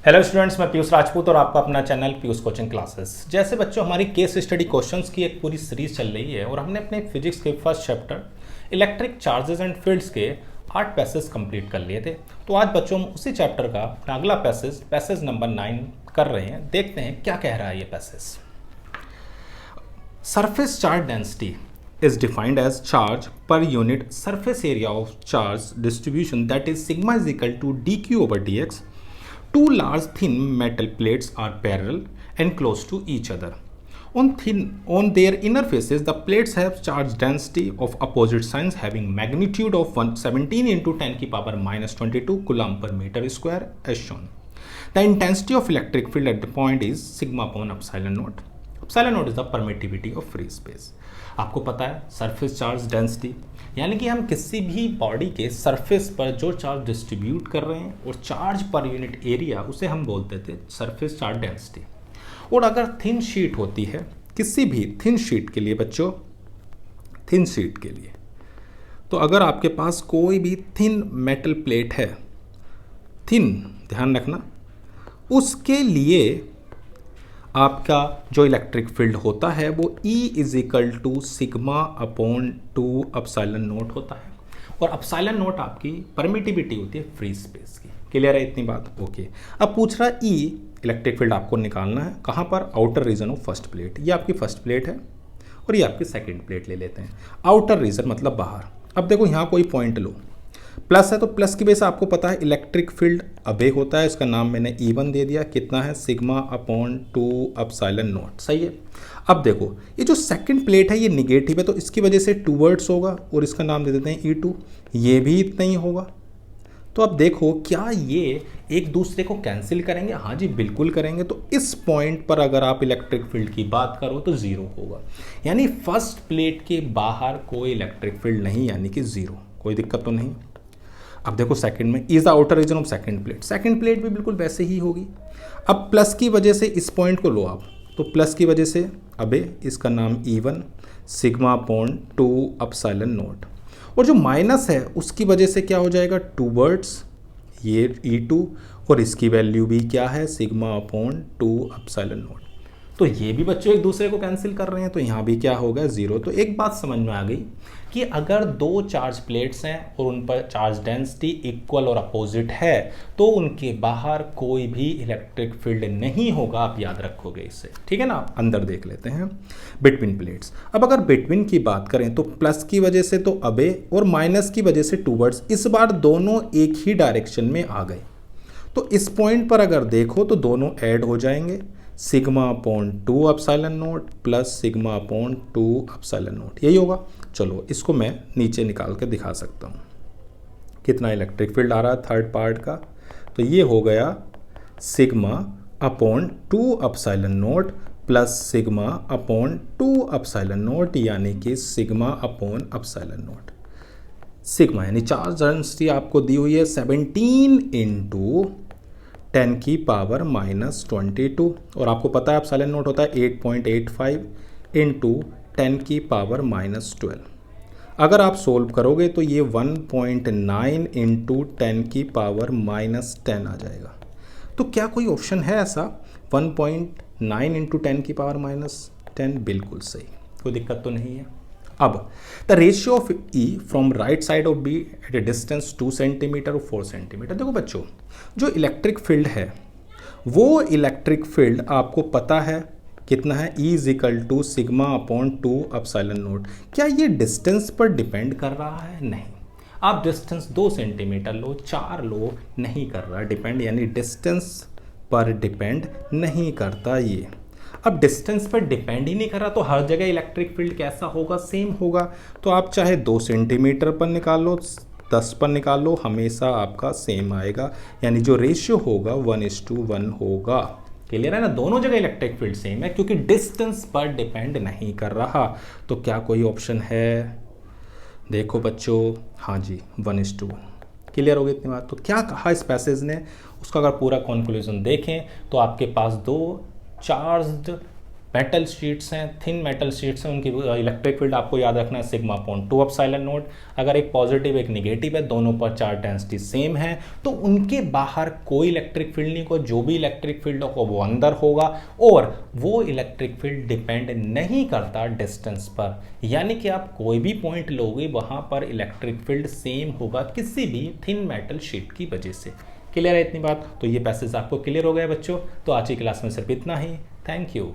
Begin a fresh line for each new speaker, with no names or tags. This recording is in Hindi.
हेलो स्टूडेंट्स, मैं पीयूष राजपूत और आपका अपना चैनल पीयूष कोचिंग क्लासेस। जैसे बच्चों हमारी केस स्टडी क्वेश्चंस की एक पूरी सीरीज चल रही है और हमने अपने फिजिक्स के first chapter electric charges and fields के 8 पैसेज कंप्लीट कर लिए थे। तो आज बच्चों हम उसी चैप्टर का अगला पैसेज नंबर 9 कर रहे हैं। देखते हैं क्या कह रहा है ये passage. Surface charge density is defined as charge per unit surface area of charge distribution, that is sigma is equal to dq over dx. Two large thin metal plates are parallel and close to each other. On their inner faces, the plates have charge density of opposite signs having magnitude of 117 into 10 की power minus 22 coulomb per meter square as shown. The intensity of electric field at the point is sigma upon epsilon naught. Epsilon naught is the permittivity of free space. आपको पता है सरफेस चार्ज डेंसिटी यानी कि हम किसी भी बॉडी के सरफेस पर जो चार्ज डिस्ट्रीब्यूट कर रहे हैं और चार्ज पर यूनिट एरिया उसे हम बोलते थे सरफेस चार्ज डेंसिटी। और अगर थिन शीट होती है किसी भी थिन शीट के लिए बच्चों, थिन शीट के लिए तो अगर आपके पास कोई भी थिन मेटल प्लेट है, थिन ध्यान रखना, उसके लिए आपका जो इलेक्ट्रिक फील्ड होता है वो E is equal to sigma upon 2 epsilon naught होता है। और एप्सिलॉन नोट आपकी परमिटिविटी होती है फ्री स्पेस की। क्लियर है इतनी बात? ओके। अब पूछ रहा E इलेक्ट्रिक फील्ड आपको निकालना है कहाँ पर? Outer region of first plate. ये आपकी फर्स्ट प्लेट है और ये आपकी सेकेंड प्लेट ले लेते हैं। आउटर रीजन मतलब बाहर। अब देखो यहाँ कोई पॉइंट लो, प्लस है तो प्लस की वजह से आपको पता है इलेक्ट्रिक फील्ड अबे होता है, इसका नाम मैंने E1 दे दिया। कितना है? Sigma upon 2 epsilon not. सही है। अब देखो ये जो सेकंड प्लेट है ये निगेटिव है तो इसकी वजह से टूवर्ड्स होगा और इसका नाम दे देते हैं E2। ये भी इतना ही होगा। तो अब देखो क्या ये एक दूसरे को कैंसिल करेंगे? हाँ जी बिल्कुल करेंगे। तो इस पॉइंट पर अगर आप इलेक्ट्रिक फील्ड की बात करो तो जीरो होगा, यानी फर्स्ट प्लेट के बाहर कोई इलेक्ट्रिक फील्ड नहीं, यानी कि जीरो। कोई दिक्कत तो नहीं। अब देखो सेकंड में is the outer region of second plate, second plate भी बिल्कुल वैसे ही होगी। अब प्लस की वजह से इस पॉइंट को लो आप, तो प्लस की वजह से अबे इसका नाम E1 sigma upon 2 epsilon not. और जो माइनस है उसकी वजह से क्या हो जाएगा? टूवर्ड्स ये E2 और इसकी वैल्यू भी क्या है? Sigma upon 2 epsilon not. तो ये भी बच्चों एक दूसरे को कैंसिल कर रहे हैं तो यहाँ भी क्या होगा? जीरो। तो एक बात समझ में आ गई कि अगर दो चार्ज प्लेट्स हैं और उन पर चार्ज डेंसिटी इक्वल और अपोजिट है तो उनके बाहर कोई भी इलेक्ट्रिक फील्ड नहीं होगा। आप याद रखोगे इससे, ठीक है ना? अंदर देख लेते हैं बिटवीन प्लेट्स। अब अगर बिटवीन की बात करें तो प्लस की वजह से तो अबे और माइनस की वजह से टूवर्ड्स, इस बार दोनों एक ही डायरेक्शन में आ गए। तो इस पॉइंट पर अगर देखो तो दोनों ऐड हो जाएंगे, sigma upon 2 epsilon note plus sigma upon 2 epsilon note, यही होगा। चलो इसको मैं नीचे निकाल के दिखा सकता हूँ कितना इलेक्ट्रिक फील्ड आ रहा है थर्ड पार्ट का। तो ये हो गया sigma upon 2 epsilon note plus sigma upon 2 epsilon note, यानी कि sigma upon epsilon note. Sigma यानी चार्ज डेंसिटी आपको दी हुई है 17 इंटू 10 की पावर माइनस 22 और आपको पता है एप्सिलॉन नोट होता है 8.85 इंटू 10 की पावर माइनस 12। अगर आप सोल्व करोगे तो ये 1.9 इंटू 10 की पावर माइनस 10 आ जाएगा। तो क्या कोई ऑप्शन है ऐसा 1.9 इंटू 10 की पावर माइनस 10? बिल्कुल सही, कोई दिक्कत तो नहीं है। अब the ratio of E from right side of B at a distance 2 centimetre और 4 सेंटीमीटर। देखो बच्चों जो इलेक्ट्रिक फील्ड है वो इलेक्ट्रिक फील्ड आपको पता है कितना है? E is equal to sigma upon 2 epsilon naught. क्या ये डिस्टेंस पर डिपेंड कर रहा है? नहीं। आप डिस्टेंस 2 सेंटीमीटर लो, 4 लो, नहीं कर रहा डिपेंड, यानी डिस्टेंस पर डिपेंड नहीं करता ये। अब डिस्टेंस पर डिपेंड ही नहीं कर रहा तो हर जगह इलेक्ट्रिक फील्ड कैसा होगा? सेम होगा। तो आप चाहे 2 सेंटीमीटर पर निकाल लो, 10 पर निकाल लो, हमेशा आपका सेम आएगा, यानी जो रेशियो होगा 1:1 होगा। क्लियर है ना? दोनों जगह इलेक्ट्रिक फील्ड सेम है क्योंकि डिस्टेंस पर डिपेंड नहीं कर रहा। तो क्या कोई ऑप्शन है? देखो बच्चों, हाँ जी 1:1। क्लियर हो गई इतनी बात? तो क्या कहा इस पैसेज ने, उसका अगर पूरा कंक्लूजन देखें तो आपके पास दो चार्ज्ड मेटल शीट्स हैं, थिन मेटल शीट्स हैं, उनकी इलेक्ट्रिक फील्ड आपको याद रखना है सिग्मा अपॉन 2 एप्सिलॉन नॉट। अगर एक पॉजिटिव एक निगेटिव है, दोनों पर चार्ज डेंसिटी सेम है, तो उनके बाहर कोई इलेक्ट्रिक फील्ड नहीं होगा, जो भी इलेक्ट्रिक फील्ड होगा वो अंदर होगा, और वो इलेक्ट्रिक फील्ड डिपेंड नहीं करता डिस्टेंस पर। यानी कि आप कोई भी पॉइंट लोगे वहाँ पर इलेक्ट्रिक फील्ड सेम होगा किसी भी थिन मेटल शीट की वजह से। क्लियर है इतनी बात? तो ये पैसेज आपको क्लियर हो गया बच्चों। तो आज की क्लास में सिर्फ इतना ही। Thank you.